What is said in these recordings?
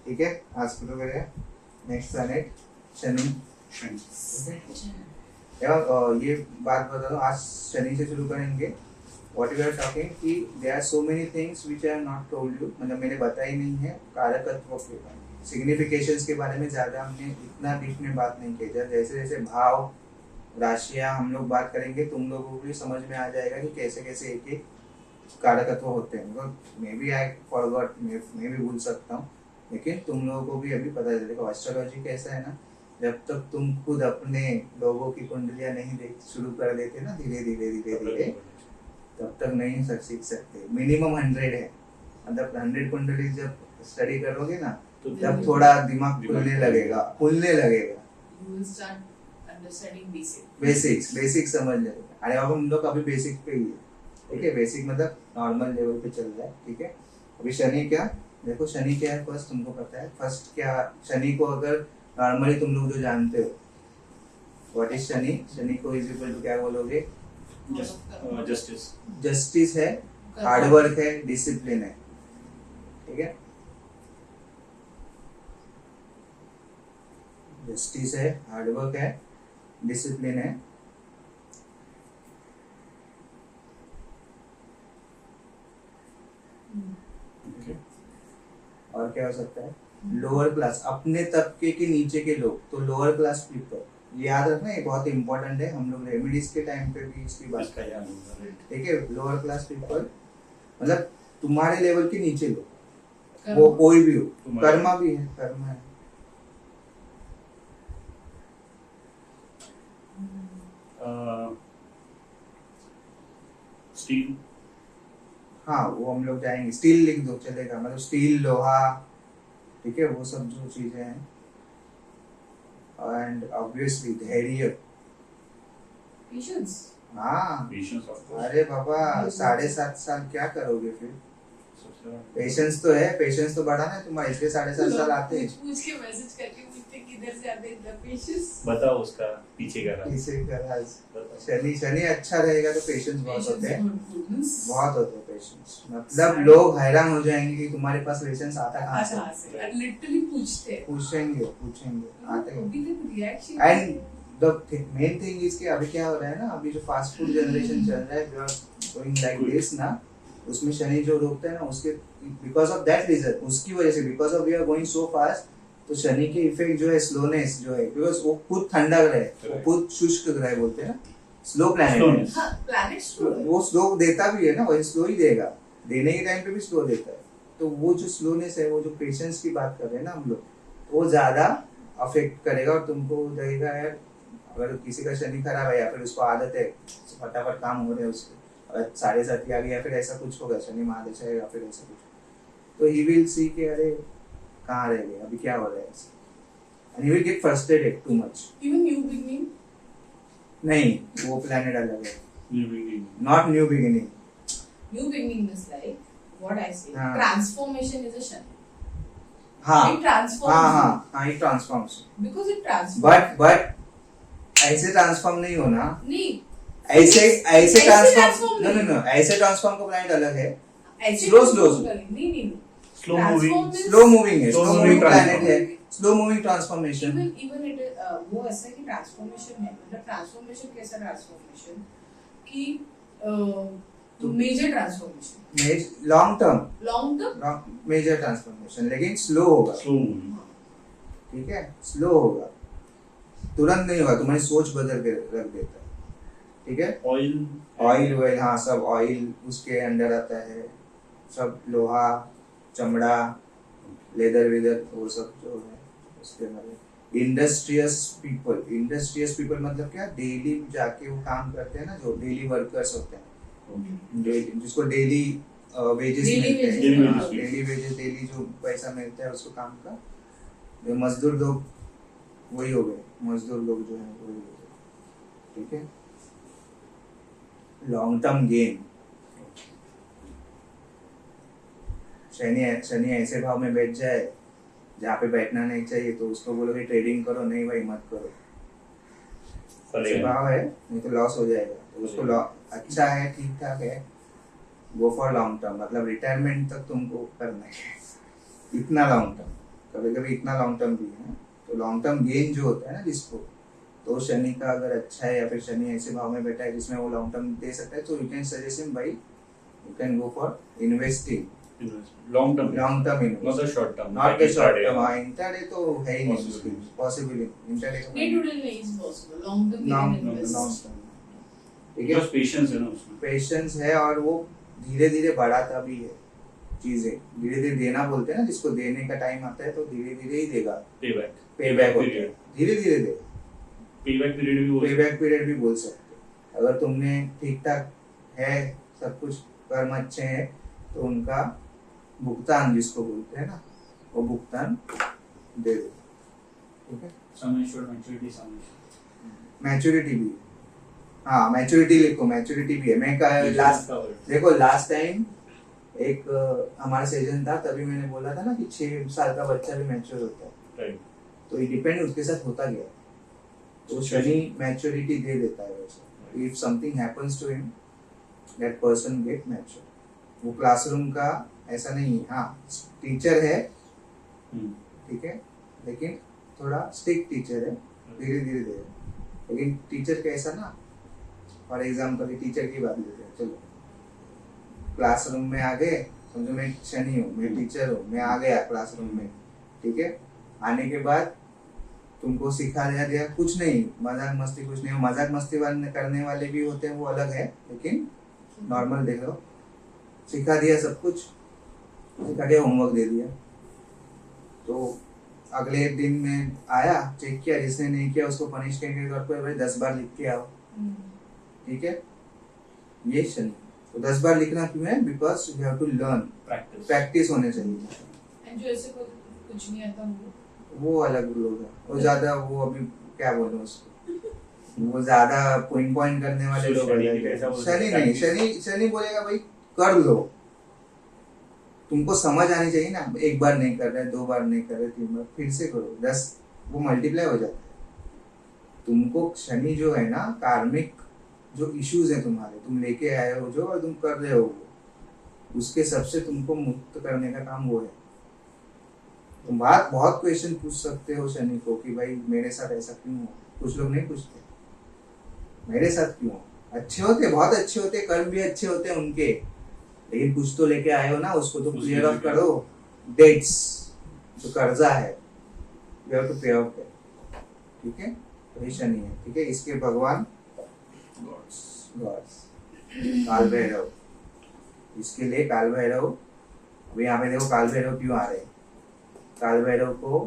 ठीक है, आज शुरू करें नेक्स्ट प्लैनेट शनि। ये बात बता दो, आज शनि से शुरू करेंगे। What we are talking कि there are so many things which I have not told you, मतलब मैंने बताया ही नहीं है कारकत्व के बारे में, सिग्निफिकेशंस के बारे में ज़्यादा हमने इतना डीप में बात नहीं की। जैसे जैसे भाव राशियाँ हम लोग बात करेंगे, तुम लोगों को भी समझ में आ जाएगा कि कैसे कैसे एक एक कारकत्व होते हैं। मे बी आई फॉरगॉट, मैं भी भूल सकता हूँ, लेकिन तुम लोगों को भी अभी पता चलेगा। एस्ट्रोलॉजी कैसा है ना, जब तक तुम खुद अपने लोगों की कुंडलियाँ नहीं देख शुरू कर देते ना धीरे धीरे धीरे धीरे, तब तक नहीं सीख सकते। मिनिमम 100 है, मतलब 100 कुंडली जब स्टडी करोगे ना तब थोड़ा दिमाग खुलने लगेगा। बेसिक समझ लगेगा। अरे अब हम लोग अभी बेसिक पे ही है, ठीक है। बेसिक मतलब नॉर्मल लेवल पे चल रहा है, ठीक है। अभी शनि क्या, देखो शनि क्या है फर्स्ट तुमको पता है। फर्स्ट क्या, शनि को अगर नॉर्मली तुम लोग जो जानते हो व्हाट इज शनि, शनि को इज इक्वल टू क्या बोलोगे? जस्टिस है, हार्डवर्क है, डिसिप्लिन है, ठीक है। जस्टिस है, हार्डवर्क है, डिसिप्लिन है, और क्या हो सकता है? लोअर क्लास, अपने तबके के नीचे के लोग, तो लोअर क्लास पीपल। याद रखना, ये बहुत इंपॉर्टेंट है। हम लोग रेमेडीज के टाइम पे भी इसकी बात करेंगे, ठीक है। लोअर क्लास पीपल मतलब तुम्हारे लेवल के नीचे लोग, वो कोई भी हो। कर्मा भी है, कर्मा है। स्टील, हाँ वो हम लोग जाएंगे। स्टील लिख दो चलेगा, मतलब स्टील, लोहा, ठीक है, वो सब जो चीजें हैं। एंड ऑब्वियसली धैर्य, पेशेंस। हाँ पेशेंस ऑफ कोर्स। अरे बाबा 7.5 साल क्या करोगे फिर? पेशेंस तो है, पेशेंस तो बढ़ा ना तुम्हारा, इसलिए 7.5 साल आते हैं। पूछ के मैसेज करके पूछते किधर से आते हैं पेशेंस। बताओ उसका पीछे का राज। पीछे का राज। शनि अच्छा रहेगा तो पेशेंस बहुत होते हैं, बहुत होते हैं पेशेंस। मतलब लोग हैरान हो जाएंगे कि तुम्हारे पास पेशेंस आता कहाँ से। लिटरली पूछेंगे आते हैं। And the main thing is कि अभी क्या हो रहा है ना, अभी जो फास्ट फूड जनरेशन चल रहा है, we are going like this ना, उसमें शनि जो रोकता है ना, उसके बिकॉज ऑफ दैट रीजन, उसकी वजह से, because of we are going so fast, तो शनि के इफेक्ट जो है, स्लोनेस जो है, बिकॉज वो खुद ठंडा ग्रह है, वो खुद शुष्क ग्रह बोलते हैं ना, स्लो प्लैनेट है। प्लैनेट स्लो, वो स्लो देता भी है ना, वही स्लो ही देगा, देने के टाइम पे भी स्लो देता है। तो वो जो स्लोनेस है, वो जो पेशेंस की बात कर रहे हैं ना हम लोग, वो ज्यादा अफेक्ट करेगा। और तुमको लगेगा यार, अगर किसी का शनि खराब है या फिर उसको आदत है फटाफट काम हो रहे हैं उसके, अगर 7.5 आ गया फिर ऐसा कुछ होगा, शनि महादशा है या फिर ऐसा कुछ, तो ही विल सी कि अरे कहाँ रह गए, अभी क्या हो रहा है, and he will get frustrated too much. Even new beginning नहीं, वो प्लैनेट अलग है, new beginning, not new beginning. New beginning is like what I से, हाँ। Transformation is a Shani. हाँ It transforms हाँ, it transforms because it transforms. but ऐसे transform नहीं होना, नहीं, ऐसे ट्रांसफॉर्म नहीं। नो ऐसे ट्रांसफॉर्म का प्लैनेट अलग है। ऐसे Slow नहीं स्लो मूविंग, स्लो मूविंग है, Slow slow moving moving planet है, transform. Slow moving transformation. Even it वो ऐसा कि ट्रांसफॉर्मेशन है, मतलब ट्रांसफॉर्मेशन कैसा ट्रांसफॉर्मेशन कि major transformation, long term major transformation, लेकिन स्लो होगा, स्लो मूविंग, ठीक है, स्लो होगा, तुरंत नहीं होगा, तुम्हारी सोच बदल के रख देता है, ठीक है। ऑयल, हाँ सब ऑयल उसके अंडर आता है, सब लोहा, चमड़ा, लेदर वेदर, वो सब जो है उसके अंदर। इंडस्ट्रियस पीपल मतलब क्या, डेली जाके वो काम करते हैं ना, जो डेली वर्कर्स होते हैं, जिसको डेली वेजेस मिलते हैं, डेली वेजेस, डेली जो पैसा मिलता है उसको काम का, जो मजदूर लोग वही हो गए, मजदूर लोग जो है वही हो गए, ठीक है। लॉन्ग टर्म गेन, शनि ऐसे भाव में बैठ जाए जहाँ पे बैठना नहीं चाहिए, तो उसको बोलोगे ट्रेडिंग करो, नहीं भाई मत करो, ऐसे भाव है, नहीं तो लॉस हो जाएगा। तो उसको अच्छा है, ठीक ठाक है, गो फॉर लॉन्ग टर्म, मतलब रिटायरमेंट तक तुमको करना है, इतना लॉन्ग टर्म, कभी कभी इतना लॉन्ग टर्म भी है। तो लॉन्ग टर्म गेन जो होता है ना जिसको, तो शनि का अगर अच्छा है या फिर शनि ऐसे भाव में बैठा है जिसमें वो लॉन्ग टर्म दे सकता है, तो यू कैन सजेस्ट हिम भाई, you can go for investing long term invest, not short term, not the short term. हाँ, इंट्राडे तो है ही नहीं उसकी, पॉसिबल ही इंट्राडे का डे टू डे नहीं is possible, long term long invest. Term. ठीक है, बस पेशेंस है ना उसमें, पेशेंस है, और वो धीरे धीरे बढ़ाता भी है चीजें, धीरे धीरे देना बोलते हैं ना जिसको, देने का टाइम आता है तो धीरे धीरे ही देगा, पे बैक होता है, धीरे धीरे दे, पेबैक पीरियड भी पे बैक पीरियड भी बोल सकते हैं। अगर तुमने ठीक ठाक है, सब कुछ कर्म अच्छे हैं, तो उनका भुगतान जिसको बोलते हैं ना, वो भुगतान दे दो। ठीक है, मैच्योरिटी भी, हाँ मैच्योरिटी लिखो, मैच्योरिटी भी है। मैं देखो लास्ट टाइम एक हमारा सेशन था, तभी मैंने बोला था ना कि 6 साल का बच्चा भी मैच्योर होता है, राइट। तो ये डिपेंड उसके साथ होता गया, तो शनि मैच्योरिटी दे देता है वैसे। If something happens to him, that person get mature. वो क्लासरूम का ऐसा नहीं है, हाँ टीचर है, ठीक है, लेकिन थोड़ा स्ट्रिक्ट टीचर है, धीरे धीरे दे, लेकिन टीचर कैसा ना, फॉर एग्जाम्पल टीचर की बात लेते हैं, चलो क्लासरूम में आ गए, समझो मैं शनि हूँ, मैं टीचर हूँ, मैं आ गया क्लासरूम में, ठीक है, आने के बाद तुमको सिखा दिया कुछ नहीं, मजाक मस्ती कुछ नहीं, मजाक मस्ती करने वाले भी होते हैं, वो अलग है, लेकिन नॉर्मल देख लो, सिखा दिया सब कुछ, सिखा दिया, होमवर्क दे दिया, तो अगले दिन में आया, चेक किया, जिसने नहीं किया उसको पनिश करने के तौर पर भाई 10 बार लिख के आओ, ठीक है, ये शनि। तो 10 बार लिखना क्यों है? Because you have to learn, practice होने चाहिए। एंड जो ऐसे कुछ नहीं आता वो अलग लोग है, वो ज्यादा, वो अभी क्या बोलूं उसको, वो ज्यादा पॉइंट करने वाले लोग हैं। शनि नहीं, शनि बोलेगा भाई कर लो, तुमको समझ आनी चाहिए ना, एक बार नहीं कर रहे, 2 बार नहीं कर रहे, 3 बार, फिर से करो, 10 वो मल्टीप्लाई हो जाता है। तुमको शनि जो है ना, कार्मिक जो इश्यूज है तुम्हारे, तुम लेके आए हो जो, और तुम कर रहे हो वो, उसके सबसे तुमको मुक्त करने का काम वो है। तुम बहुत क्वेश्चन पूछ सकते हो शनि को कि भाई मेरे साथ ऐसा क्यों हो, कुछ लोग नहीं पूछते मेरे साथ क्यों हो, अच्छे होते, बहुत अच्छे होते, कर्म भी अच्छे होते हैं उनके, लेकिन कुछ तो लेके आए हो ना, उसको तो क्लियर ऑफ करो। डेट्स जो कर्जा है, यू हैव टू पे ऑफ दैट, ठीक है, तो ये शनि है, ठीक है। इसके भगवान गॉड्स काल भैरव, इसके लिए काल भैरव, अभी यहाँ पे देखो काल भैरव क्यों आ रहे हैं। काल भैरव को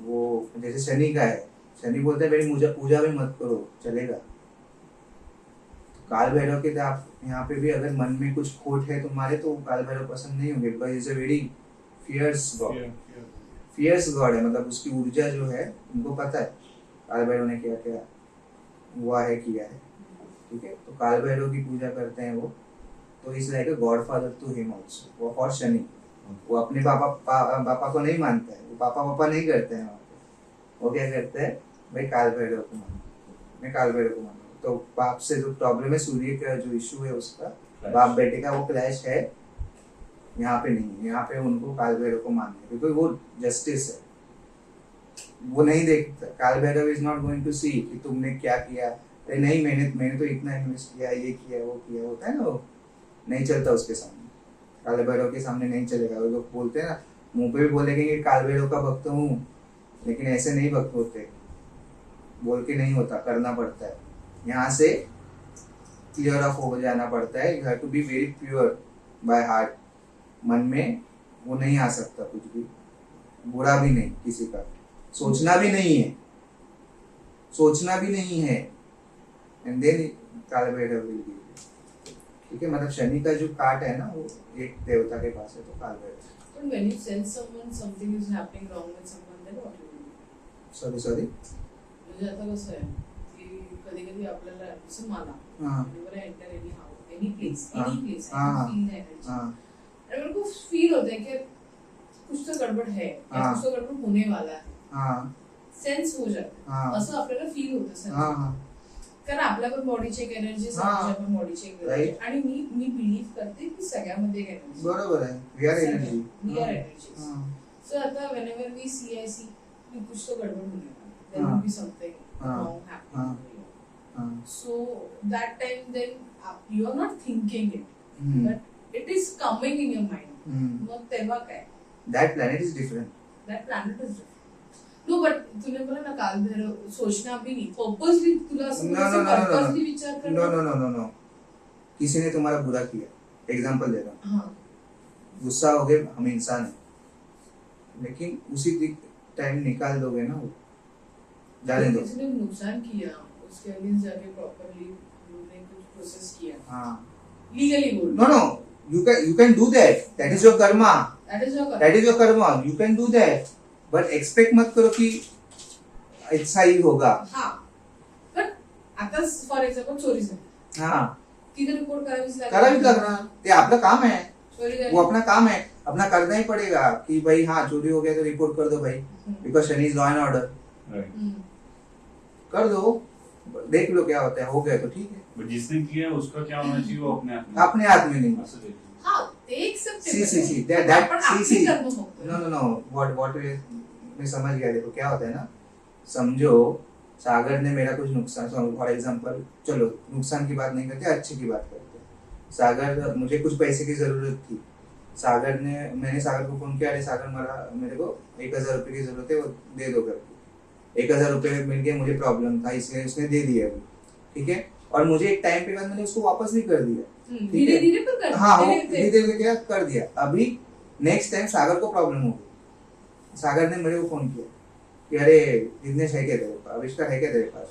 वो जैसे शनि का है, शनि बोलते हैं मेरी पूजा भी मत करो, चलेगा। काल भैरव के आप यहाँ पे भी अगर मन में कुछ खोट है तुम्हारे, तो काल भैरव पसंद नहीं होंगे, because is a very fierce god, fierce god है, मतलब उसकी ऊर्जा जो है उनको पता है काल भैरव ने क्या क्या हुआ है, किया है, ठीक है। तो काल भैरव की पूजा करते हैं वो, तो is like a god father to him also, वो फॉर शनि। वो अपने पापा को नहीं मानता है, वो पापा नहीं करते हैं वहाँ पे, वो क्या करते हैं भाई काल भैरव को मानते, मैं काल भैरव को मानता हूँ। तो बाप से जो प्रॉब्लम है, सूर्य का जो इशू है उसका, बाप बेटे का वो क्लैश है, यहाँ पे नहीं, यहाँ पे उनको काल भैरव को मानना है, क्योंकि वो जस्टिस है, वो नहीं देखता। Kaal Bhairav is not going to see कि तुमने क्या किया, अरे नहीं मैंने तो इतना इन्वेस्ट किया, ये किया, वो किया, होता है ना, वो नहीं चलता उसके सामने, काल भैरव के सामने नहीं चलेगा। वो लोग बोलते हैं ना, मुंह पे भी बोलेंगे कि काल भैरव का भक्त हूँ, लेकिन ऐसे नहीं भक्त होते, बोल के नहीं होता, करना पड़ता है, यहाँ से क्लियर ऑफ हो जाना पड़ता है। You have to be very pure by heart, मन में वो नहीं आ सकता कुछ भी बुरा भी नहीं, किसी का सोचना भी नहीं है, सोचना भी नहीं है, एंड देन काल भैरव विल गिव यू, ठीक है। मतलब शनि का जो काट है ना, वो एक देवता के पास है, तो काल Bhairav. But when you sense someone something is happening wrong with someone, then what you do? Sorry म्हणजे आता कसं आहे की कधी-कधी आपल्याला जसं मला हां whenever I enter any house, any place, हाँ, I can हाँ, feel the energy. हाँ और मेरे को फील होता है कि कुछ तो गड़बड़ है, या हाँ, कुछ तो गड़बड़ होने वाला है, हाँ सेन्स हो जातं, हाँ असं आपल्याला फील होतं सर, हाँ हाँ कारण आपल्या पण बॉडीची एक एनर्जी, हाँ, पण बॉडीची एक right. एनर्जी, आणि मी बिलीव्ह करते की सगळ्यामध्ये एक एनर्जी, बरोबर आहे, we are energy, we are energy. हाँ सो असं आता whenever we see I see कि कुछ तो गड़बड़ होने वाला है. There हाँ. will be something हाँ. wrong happening. हाँ. So that time then you are not thinking it, Hmm. but it is coming in your mind. Hmm. मग तेव्हा काय? That planet is different. That planet is different. No, but तूने बोला ना काल भैरव सोचना भी नहीं. Purposely तुला असं No, no, no, no, no. purposely विचार करना. No, no, no, no, no. किसी ने तुम्हारा बुरा किया. एग्जाम्पल दे रहा हूँ. हाँ. गुस्सा हो गए, हम इंसान हैं, लेकिन उसी टाइम निकाल दोगे ना वो, जाने दो. किसी ने नुकसान किया उसके अगेंस्ट जाके प्रॉपर्ली उन्होंने कुछ प्रोसेस किया. हाँ. लीगली बोल. No, no. You can do that. That is your karma. That is your That is your karma. You can do that. But expect मत करो कि ऐसा ही होगा. हाँ. पण आता फॉर एक्झाम्पल चोरी झाली. हाँ. तिथे रिपोर्ट करावीच लागेल. करावीच लागणार. ते आपलं काम है. चोरी झाली. वो अपना काम है. अपना करना ही पड़ेगा कि भाई हाँ चोरी हो गया तो रिपोर्ट कर दो भाई. Because Shani is law and order. Right. कर दो. देख लो क्या होता है. हो गया तो ठीक है. But जिसने किया उसका क्या होना चाहिए वो अपने आप में. अपने हाथ में नहीं. ऐसे देखिए. हाँ ते acceptable See. है. That पण see. आपली कर्म होतं. No. What मैं समझ गया. देखो क्या होता है ना. समझो सागर ने मेरा कुछ नुकसान, फॉर एग्जांपल चलो नुकसान की बात नहीं करते, अच्छे की बात करते. सागर मुझे कुछ पैसे की जरूरत थी. मैंने सागर को फोन किया, अरे सागर मेरे को 1,000 रुपए की जरूरत है, वो दे दो करके. 1,000 रुपए मिल गए, मुझे प्रॉब्लम था इसलिए उसने दे दिया अभी. ठीक है. और मुझे एक टाइम के बाद मैंने उसको वापस भी कर दिया. धीरे धीरे पर कर. हाँ वो धीरे क्या कर दिया. अभी नेक्स्ट टाइम सागर को प्रॉब्लम होगी. सागर ने मेरे को फोन किया कि अरे बिजनेस है क्या तेरे पास, आविष्कार है क्या तेरे पास,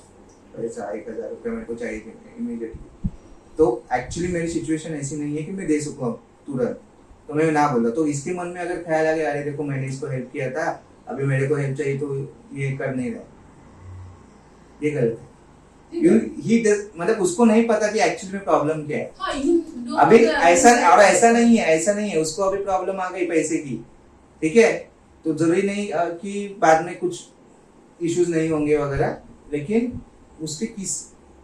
पैसा 1,000 रुपये मेरे को चाहिए इमीडिएटली. तो एक्चुअली मेरी सिचुएशन ऐसी नहीं है कि मैं दे सकूँ तुरंत, तो मैं ना बोला. तो इसके मन में अगर ख्याल आ गया अरे देखो मैंने इसको हेल्प किया था, अभी मेरे को हेल्प चाहिए तो ये कर नहीं रहा, ये गलत है. मतलब उसको नहीं पता कि एक्चुअली में प्रॉब्लम क्या है. हाँ, अभी ऐसा नहीं है उसको अभी प्रॉब्लम आ गई पैसे की. ठीक है. तो जरूरी नहीं कि बाद में कुछ इश्यूज नहीं होंगे वगैरह, लेकिन उसके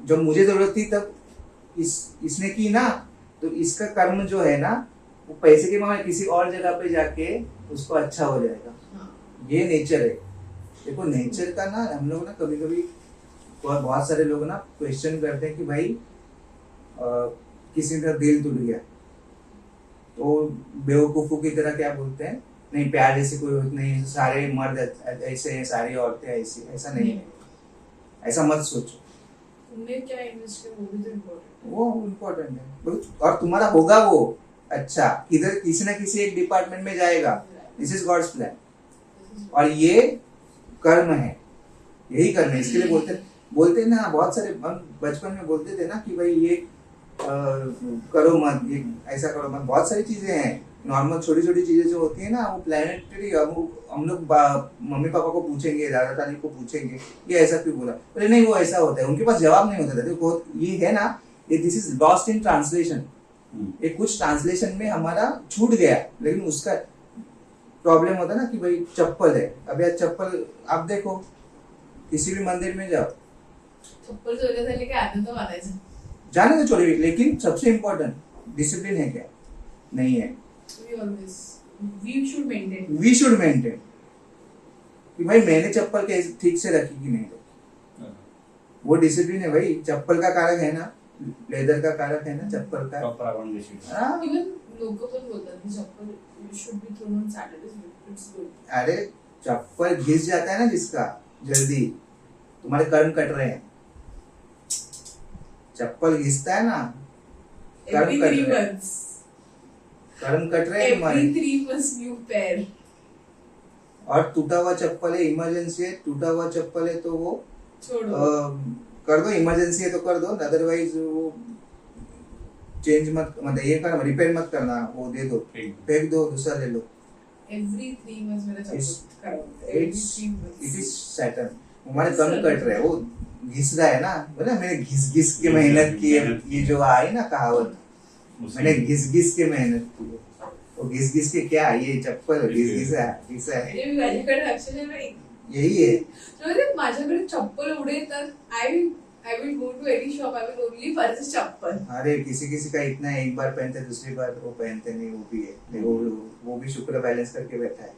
जब मुझे जरूरत थी तब इसने की ना, तो इसका कर्म जो है ना वो पैसे के मामले किसी और जगह पे जाके उसको अच्छा हो जाएगा. ये नेचर है. देखो नेचर का ना हम लोग ना कभी कभी बहुत सारे लोग ना क्वेश्चन करते हैं कि भाई किसी का दिल टूट गया तो बेवकूफों की तरह क्या बोलते हैं, नहीं प्यार जैसे कोई नहीं है, सारे मर्द ऐसे हैं, सारी औरतें ऐसी. ऐसा नहीं है. ऐसा मत सोचो. तुमने क्या इन्वेस्ट किया वो भी तो इम्पोर्टेंट. वो इम्पोर्टेंट है और तुम्हारा होगा वो अच्छा. इधर किसी ना किसी एक डिपार्टमेंट में जाएगा. This is God's plan. और ये कर्म है, यही कर्म है. इसके लिए बोलते ना बहुत सारे, हम बचपन में बोलते थे ना कि भाई ये करो मत, ये ऐसा करो मत. बहुत सारी चीजें हैं नॉर्मल, छोटी छोटी चीजें जो होती है ना वो प्लानिटरी. हम लोग मम्मी पापा को पूछेंगे, दादा दादी को पूछेंगे ये ऐसा क्यों बोला, बोले नहीं वो ऐसा होता है. उनके पास जवाब नहीं होता था. देखो ये है ना, ये this is lost in translation. ये कुछ ट्रांसलेशन में हमारा छूट गया, लेकिन उसका प्रॉब्लम होता है ना कि भाई चप्पल है. अभी आज चप्पल आप देखो किसी भी मंदिर में जाओ, चप्पल चोरी झाली की आनंद मानायचा. जाने तो चोरी, लेकिन सबसे इम्पोर्टेंट डिसिप्लिन है क्या, नहीं है. वी शुड मेंटेन कि भाई मैंने चप्पल ठीक से रखी कि नहीं रखी. वो डिसिप्लिन है भाई. चप्पल का कारक है ना, लेदर का कारक है ना चप्पल का. इवन लोक पण बोलतात की चप्पल should be thrown on Saturdays. It's good. अरे चप्पल घिस जाता है ना जिसका जल्दी, तुम्हारे कर्म कट रहे हैं. चप्पल घिसता है ना, कर्म कट रहे हैं. कर्म कट रहे हैं तुम्हारे. Every 3 months new pair. और टूटा हुआ चप्पल है, इमरजेंसी है, टूटा हुआ चप्पल है तो वो छोड़ो. कर दो. इमरजेंसी है तो कर दो, अदरवाइज वो चेंज मत, मतलब ये कर रिपेयर मत करना, वो दे दो, फेंक दो, दूसरा ले लो. Every 3 months मेरा चप्पल खराब होता है. It is Saturn. हमारे कर्म कट रहे हैं, वो घिस रहा है ना. बोला मैंने घिस के मेहनत की है. ये जो आई ना कहावत, मैंने घिस के मेहनत की है. वो घिस के क्या, ये चप्पल घिसा है. हे माझ्याकडे अक्षरशः नाही. यही है. म्हणजे माझ्याकडे चप्पल उडे तर I will go to any shop. I will only purchase चप्पल. अरे किसी का इतना है, एक बार पहनते दूसरी बार वो पहनते नहीं, वो भी है. वो भी शुक्र बैलेंस करके बैठा है.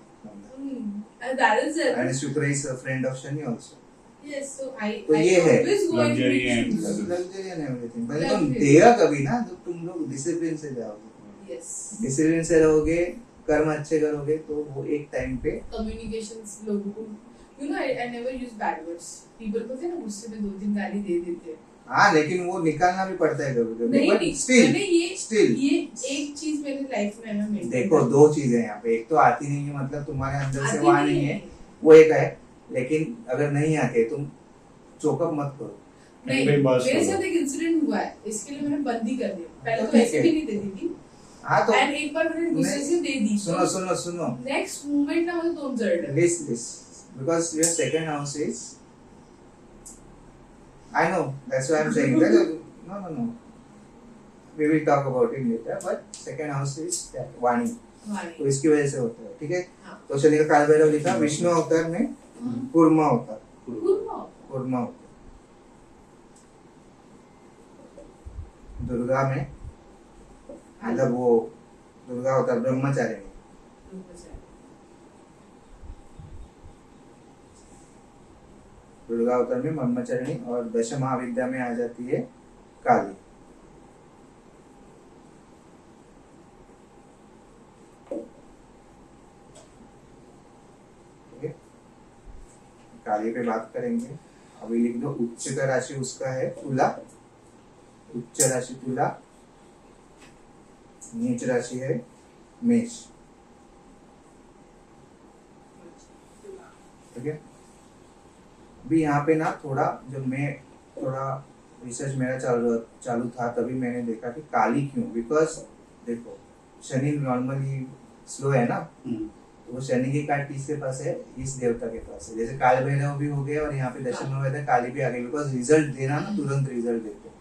And that is it. And Shukra is a friend of Shani also. Yes, so I तो ये है always go and luxury meet and Shukra. Luxury and everything. पहले तुम Luxury. देगा कभी ना तो तुम लोग डिसिप्लिन से जाओगे, Yes. डिसिप्लिन से रहोगे, कर्म अच्छे करोगे तो वो एक टाइम पे Communications लोगों को, you know, I never use bad words. People को थे ना गुस्से में 2-3 गाली दे देते हैं। हाँ, लेकिन वो निकालना भी पड़ता है कभी कभी, नहीं बट नहीं, स्टिल मैंने स्टिल ये एक चीज मेरी लाइफ में है मेरे देखो दो चीजें यहाँ पे, एक तो आती नहीं है मतलब तुम्हारे अंदर से आती वहाँ नहीं नहीं है। है, वो एक है, लेकिन अगर नहीं आते तुम चोकअप मत करो। नहीं, भाई बस मेरे करो। साथ एक इंसिडेंट हुआ है, इसके लिए मैंने बंद ही कर दिया। पहले तो तो ठीक ऐसे है। भी नहीं देती थी, हाँ तो एंड एक बार मैंने गुस्से से दे दी, सुनो सुनो सुनो, नेक्स्ट मोमेंट ना मुझे दोन जड़ list because your second house is, I know that's why I'm saying that no we will talk about it later, but second house is that वाणी, तो इसकी वजह से होता है, ठीक है। हाँ। तो शनि का काल भैरव लिखा, विष्णु अवतार में कूर्मा अवतार, कूर्मा अवतार, दुर्गा में मतलब वो दुर्गा अवतार ब्रह्मचारी में, दुर्गा अवतार में ब्रह्मचारिणी, और दश महाविद्या में आ जाती है काली। ठीक है, काली पे बात करेंगे। अभी लिख दो, उच्च का राशि उसका है तुला, उच्च राशि तुला, नीच राशि है मेष। ठीक है, अभी यहाँ पे ना थोड़ा जब मैं थोड़ा रिसर्च मेरा चालू था तभी मैंने देखा कि काली क्यों, बिकॉज देखो शनि नॉर्मली स्लो है ना, तो वो शनि की कार्ड किसके पास है, इस देवता के पास है। जैसे काल भैरव भी हो गए और यहाँ पे दशम में हुआ था, काली भी आ गई, बिकॉज रिजल्ट देना ना तुरंत रिजल्ट देते हैं।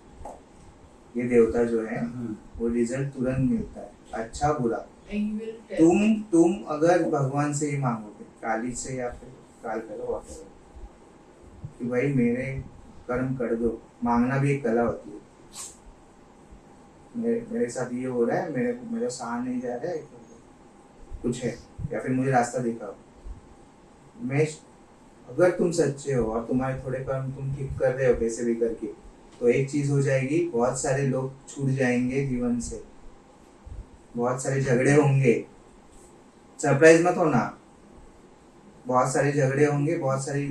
ये देवता जो है वो रिजल्ट तुरंत मिलता है, अच्छा बुरा। तुम अगर भगवान से ही मांगोगे, काली से या फिर काल करो कि भाई मेरे कर्म कर दो, मांगना भी एक कला होती है। मेरे साथ ये हो रहा है, मेरे सहा नहीं जा रहा है, कुछ है, या फिर मुझे रास्ता दिखाओ। मैं अगर तुम सच्चे हो और तुम्हारे थोड़े कर्म तुम ठीक कर रहे हो कैसे भी करके, तो एक चीज हो जाएगी, बहुत सारे लोग छूट जाएंगे जीवन से, बहुत सारे झगड़े होंगे, सरप्राइज मत होना, बहुत सारे झगड़े होंगे, बहुत सारी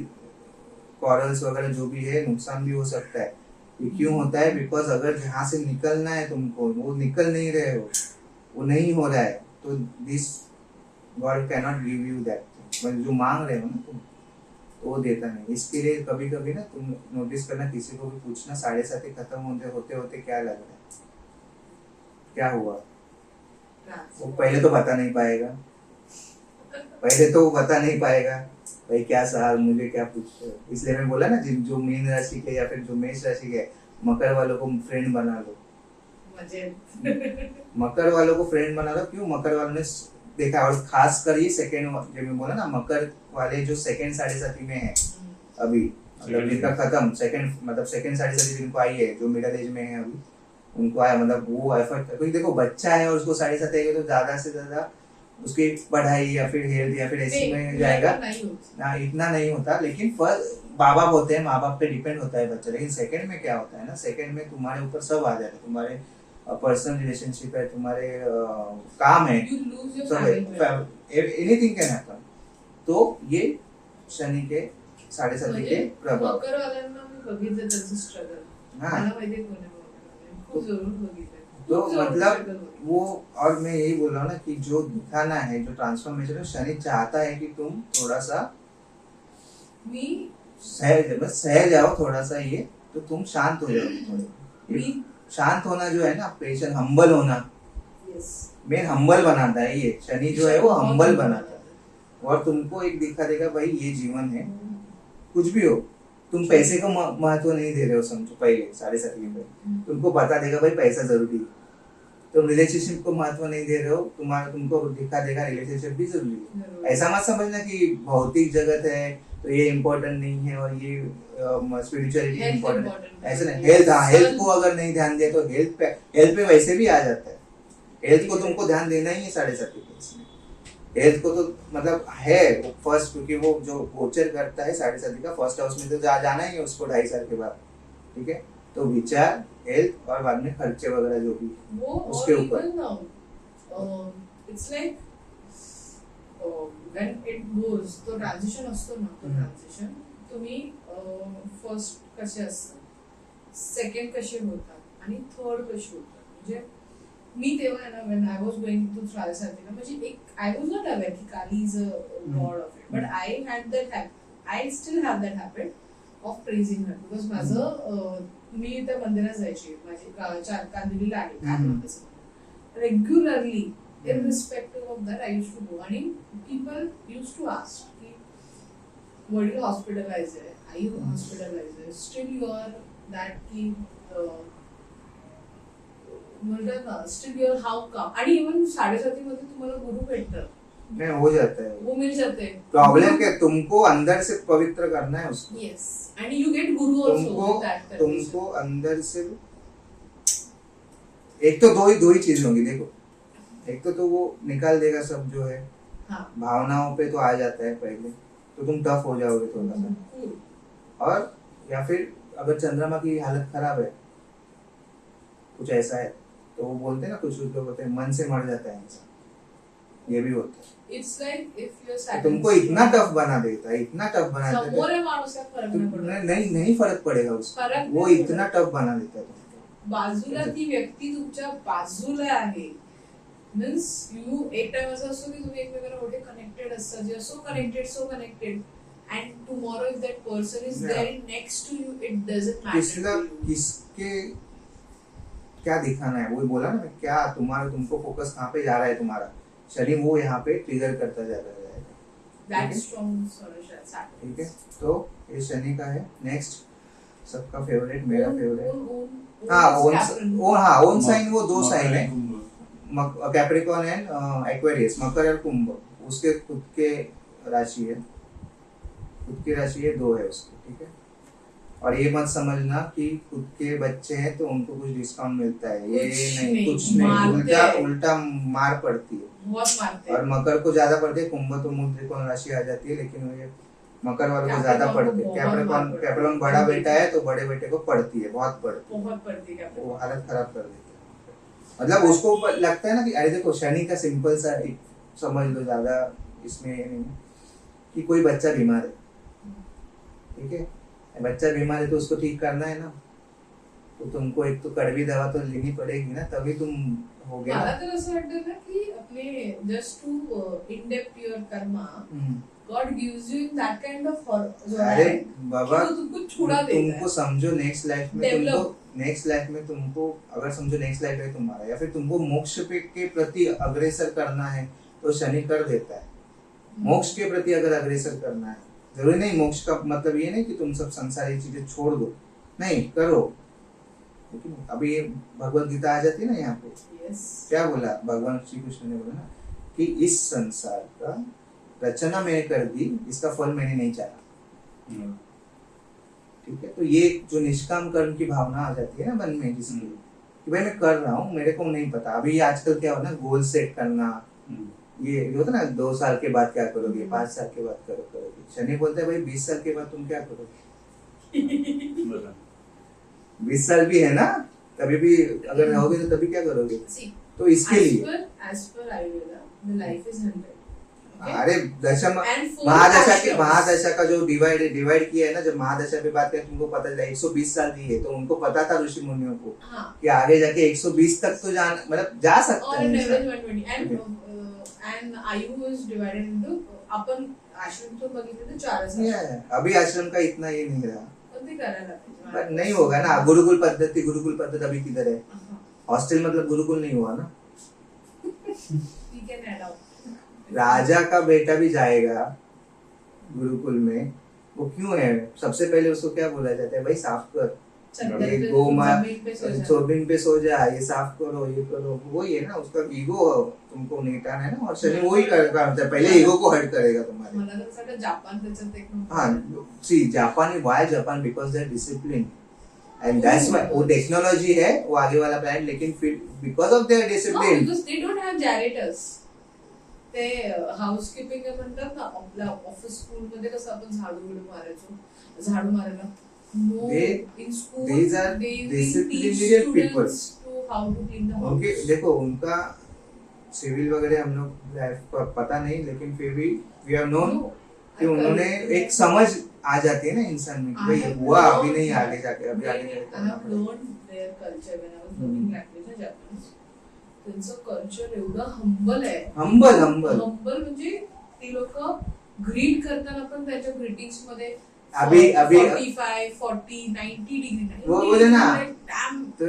कॉरल्स वगैरह जो भी है, नुकसान भी हो सकता है। ये क्यों होता है, बिकॉज अगर जहाँ से निकलना है तुमको वो निकल नहीं रहे हो, वो नहीं हो रहा है, तो this God can not give you that, मतलब जो मांग रहे हो ना तुम, तो वो देता नहीं। इसके लिए कभी कभी ना तुम नोटिस करना, किसी को भी पूछना 7:30 खत्म होते होते क्या लग रहा है, क्या हुआ, वो पहले तो बता नहीं पाएगा, पहले तो वो बता नहीं पाएगा भाई क्या सवाल मुझे क्या पूछते हो। इसलिए मैं बोला ना, जो मीन राशि के या फिर जो मेष राशि के, मकर वालों को फ्रेंड बना लो, मकर वालों को फ्रेंड बना लो। क्यों, मकर वालों ने देखा, और खास कर ये सेकंड, जब मैं बोला ना मकर वाले जो सेकंड 7:30 में है अभी, मतलब जिनका खत्म सेकंड, मतलब सेकंड 7:30 जिनको आई है, जो मिडिल एज में है अभी उनको आया, मतलब वो एफर्ट, क्योंकि देखो बच्चा है और उसको 7:30 आएगा तो ज्यादा से ज्यादा उसकी पढ़ाई या फिर हेल्थ या फिर ऐसी में जाएगा ना, इतना नहीं होता। लेकिन फर्स्ट माँ बाप होते हैं, माँ बाप पे डिपेंड होता है बच्चा। लेकिन सेकंड में क्या होता है ना, सेकंड में तुम्हारे ऊपर सब आ जाता है, तुम्हारे पर्सनल रिलेशनशिप है, तुम्हारे काम है, सब एनीथिंग कैन हैपन। तो ये शनि के 7:30 के प्रभाव, हाँ तो मतलब वो, और मैं यही बोल रहा हूँ ना कि जो दिखाना है, जो ट्रांसफॉर्मेशन है, शनि चाहता है कि तुम थोड़ा सा सह जाओ थोड़ा सा, ये तो तुम शांत हो जाओ थोड़े। शांत होना जो है ना, पेशेंट, हम्बल होना, मेन हम्बल बनाता है ये शनि जो है, वो हम्बल बनाता है। और तुमको एक दिखा देगा भाई ये जीवन है, कुछ भी हो, तुम पैसे का महत्व नहीं दे रहे हो, समझो पहले 7:30 में तुमको बता देगा भाई पैसा जरूरी है। तुम रिलेशनशिप को महत्व नहीं दे रहे हो, तुमको दिखा देगा रिलेशनशिप भी जरूरी है। ऐसा मत समझना कि भौतिक जगत है तो ये इम्पोर्टेंट नहीं है और ये स्पिरिचुअलिटी इम्पोर्टेंट है, ऐसा नहीं। हेल्थ, हाँ, हेल्थ को अगर नहीं ध्यान दिया तो हेल्थ पे वैसे भी आ जाता है। हेल्थ को तुमको ध्यान देना ही है 7:30 में, हेल्थ को तो मतलब है फर्स्ट, क्योंकि वो जो गोचर करता है 7.5 का फर्स्ट हाउस में तो जाना ही है उसको 2.5 साल के बाद, ठीक है। तो विचार, हेल्थ और बाद में खर्चे वगैरह जो भी वो उसके और ऊपर। Even it's like when it goes तो ट्रान्झिशन असतो ना, तो ट्रान्झिशन तुम्ही फर्स्ट कसे असतात, सेकंड कसे होतात आणि थर्ड कसे होतात. म्हणजे मी तेव्हा आहे ना, when I was going to ट्रायसार्थी ना, म्हणजे एक आय वॉज नॉट अवेअर की Kali is a god of it, but I had that I still have that habit of praising her, because माझं मी त्या मंदिरात जायची, माझी कांदिवलीला आहे regularly, irrespective of that I used to go, आणि people used to ask की वडील हॉस्पिटलाइज आहे, आई हॉस्पिटलाइज आहे, स्टील यू आर दॅट की म्हणतात ना, स्टील यू आर हाऊ कम. आणि इवन 7.5 मध्ये तुम्हाला गुरु भेटतात, नहीं हो जाता है वो मिल जाते. प्रॉब्लम क्या, तुमको अंदर से पवित्र करना है उसको. यस, आणि यू गेट गुरु ऑल्सो. तुमको अंदर से एक तो दो ही चीजें होंगी. देखो, एक तो वो निकाल देगा सब जो है, हाँ. भावनाओं पे तो आ जाता है पहले, तो तुम टफ हो जाओगे थोड़ा सा. और या फिर अगर चंद्रमा की हालत खराब है, कुछ ऐसा है, तो वो बोलते हैं ना, कुछ लोग होते हैं मन से मर जाता है इंसान, ये भी होता है. इट्स लाइक इफ यू तो तुमको इतना टफ बना देता है, इतना टफ बना देता समोर है, आहे माणूस, काय फरक नाही पडत. नहीं फर्क पड़ेगा उसको, फरक वो नाही इतना टफ बना देता है तुमको. बाजूला ती व्यक्ती तुमच्या बाजूला आहे, मीन्स यू एक टाइम असं असतो की तुम्ही एकमेकांना मोठे कनेक्टेड असतात, जे so connected and tomorrow if that person is there next to you, it doesn't matter. किसके क्या दिखाना है, वो बोला ना, क्या तुम्हारा, तुमको फोकस कहाँ पे जा रहा है तुम्हारा, शनि वो यहाँ पे ट्रिगर करता जा रहा है. That's strong solution. ठीक है, तो ये शनि का है. नेक्स्ट सबका फेवरेट, मेरा फेवरेट, ओन साइन, वो 2 साइन है, कैप्रिकॉर्न एंड एक्वेरियस, मकर और कुंभ. उसके खुद के राशि है, 2 है उसके, ठीक है. और ये मत समझना कि खुद के बच्चे हैं तो उनको कुछ डिस्काउंट मिलता है, ये नहीं, कुछ नहीं, उल्टा मार पड़ती है, बहुत मारते हैं. और मकर को ज्यादा पड़ती है. कुंभ तो मूल त्रिकोण राशि आ जाती है, लेकिन ये मकर वालों को ज्यादा पड़ती है. कैप्रिकॉर्न बड़ा बेटा है तो बड़े बेटे को पड़ती है, बहुत पड़ती है, वो हालत खराब कर देती है. मतलब उसको लगता है ना कि अरे देखो, शनि का सिंपल सा एक समझ लो, ज्यादा इसमें नहीं कि कोई बच्चा बीमार है, ठीक है, बच्चा बीमार है तो उसको ठीक करना है ना, तो तुमको एक तो कड़वी दवा तो लेनी पड़ेगी ना, तभी तुम हो गया. मला तर असं वाटतं ना की अपने just to in depth your karma, god gives you in that kind of, अरे बाबा, तुमको छुड़ा देता है. तुमको समझो नेक्स्ट लाइफ में तुमको अगर समझो नेक्स्ट लाइफ है तुम्हारा, या फिर तुमको मोक्ष के प्रति अग्रसर करना है, तो शनि कर देता है. मोक्ष के प्रति अगर अग्रसर करना है, जरूरी नहीं मोक्ष का मतलब ये नहीं कि तुम सब संसारी चीजें छोड़ दो, नहीं करो. लेकिन अभी ये भगवत गीता आ जाती है ना यहाँ पे, क्या बोला भगवान श्री कृष्ण ने, बोला ना कि इस संसार का रचना मैंने कर दी, इसका फल मैंने नहीं चाहा. ठीक है, तो ये जो निष्काम कर्म की भावना आ जाती है ना मन में, जिसकी कि भाई मैं कर रहा हूँ, मेरे को नहीं पता. अभी आजकल क्या हो ना, गोल सेट करना, ये होता ना 2 साल के बाद क्या करोगे, 5 साल के बाद करोगे. शनि बोलता है भाई 20 साल के बाद तुम क्या करोगे. 20 साल भी है ना, तभी भी अगर रहोगे तो तभी क्या करोगे. तो इसके लिए as per Ayurveda, the life is 100. अरे दशम महादशा का जो डिवाइड किया है ना, जब महादशा पे बात करें, तुमको पता चला 120 साल दी है, तो उनको पता था ऋषि मुनियों को कि आगे जाके 120 तक तो मतलब जा सकते हैं. And आयु is divided into, अपन आश्रम तो बघितले तो 4 अभी आश्रम का इतना ये नहीं रहा, पण ते करायला पाहिजे. बट नहीं होगा ना. गुरुकुल पद्धति अभी किधर है, हॉस्टल मतलब गुरुकुल नहीं हुआ ना. राजा का बेटा भी जाएगा गुरुकुल में, वो क्यों है, सबसे पहले उसको क्या बोला जाता है, भाई साफ कर, ये जमीन पे सो जा, ये साफ करो, ये करो. वही है ना, उसका ईगो तुमको निटाना है ना, और शनि वही करता है, पहले ईगो को हर्ट करेगा तुम्हारे. मला तर वाटतं जापान त्याच्यात एक, हाँ see Japan, why Japan, because they are discipline, and that's why वो टेक्नोलॉजी है, वो आगे वाला प्लान, लेकिन फिर because of their discipline, because they don't have generators. ते हाऊसकीपिंग म्हणतात ना, आपल्या ऑफिस स्कूल मध्ये कसं आपण झाडू मारायला no in school these are disciplinary people. To how to clean the उनके हाउस. देखो उनका सिविल वगैरह हम लोग लाइफ पता नहीं, लेकिन फिर भी वी हैव नोन कि उन्होंने एक समझ आ जाती है ना इंसान में कि भाई हुआ अभी नहीं, आगे जाके अभी आगे जाके I करना have पड़ेगा। learned their culture when I was learning language ना Japanese. त्यांचं कल्चर एवढं हंबल आहे. हंबल म्हणजे ते लोक ग्रीट करताना पण त्यांच्या ग्रीटिंग्स मध्ये अभी 45, 40, 90 डिग्री वो बोले ना, तो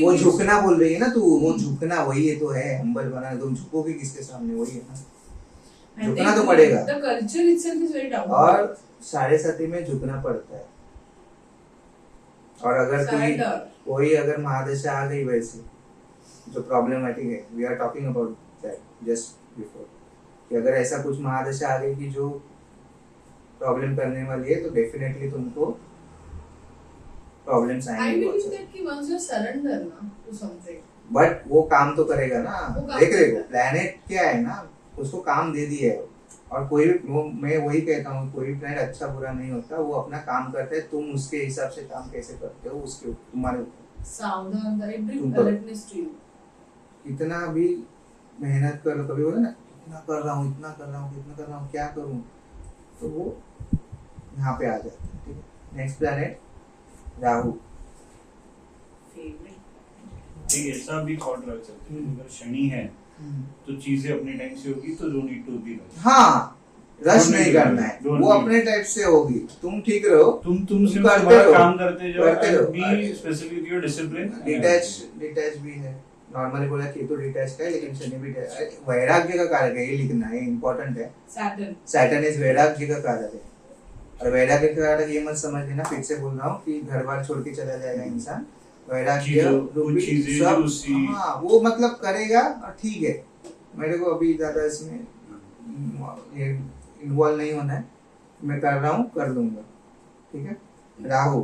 वो झुकना बोल रही है ना तू, वो झुकना वही है तो है हंबल बना। तुम झुकोगे किसके सामने, वही है ना, झुकना तो पड़ेगा। The culture itself is very down और 7:30 में झुकना पड़ता है। और अगर कोई अगर महादशा आ गई वैसे जो प्रॉब्लमेटिक है, we are talking about that just before, कि अगर ऐसा कुछ महादशा आ गई कि जो प्रॉब्लम करने वाली है, तो डेफिनेटली तुमको प्रॉब्लम्स आई आएंगे बहुत बिलीव सारे। दैट कि वंस यू सरेंडर ना टू समथिंग, बट वो काम तो करेगा ना। वो काम देख रहे हो करेगा। प्लेनेट क्या है ना, उसको काम दे दिया है। और कोई भी मैं वही कहता हूँ, कोई भी प्लेनेट अच्छा बुरा नहीं होता, वो अपना काम करता है। तुम उसके हिसाब से काम कैसे करते हो उसके तुम्हारे ऊपर। सावधान दैट ब्रिंग तुम करो। Alertness to you. कितना भी मेहनत करो, कभी बोले ना इतना कर रहा हूँ, इतना कर रहा हूँ, इतना कर रहा हूँ, क्या करूँ, तो वो यहाँ पे आ जाता है। ठीक है, नेक्स्ट प्लेनेट राहु। फेवरेट ठीक है, ऐसा भी थॉट रख सकते हैं, अगर शनि है तो चीजें अपने टाइम से होगी, तो don't need to be rush. हाँ, रश Don't नहीं need करना to. है, Don't वो need. अपने टाइप से होगी। तुम ठीक रहो, तुम सिर्फ करते तुम्हारा रहो, काम करते जाओ, करते रहो। Be specific your discipline. Detach भी है। नॉर्मली बोला कि तो डिटैच का है, लेकिन शनि भी वैराग्य का कारक है, ये लिखना है, इंपॉर्टेंट है। सैटर्न. सैटर्न इज वैराग्य का कारक है। और वैराग्य का कारक ये मत समझ लेना, फिर से बोल रहा हूँ, कि घर बार छोड़ के चला जाएगा इंसान। वैराग्य रूपी सब, हाँ वो मतलब करेगा और ठीक है। मेरे को अभी ज्यादा इसमें इन्वॉल्व नहीं होना है, मैं कर रहा हूँ, कर लूंगा। ठीक है, राहु।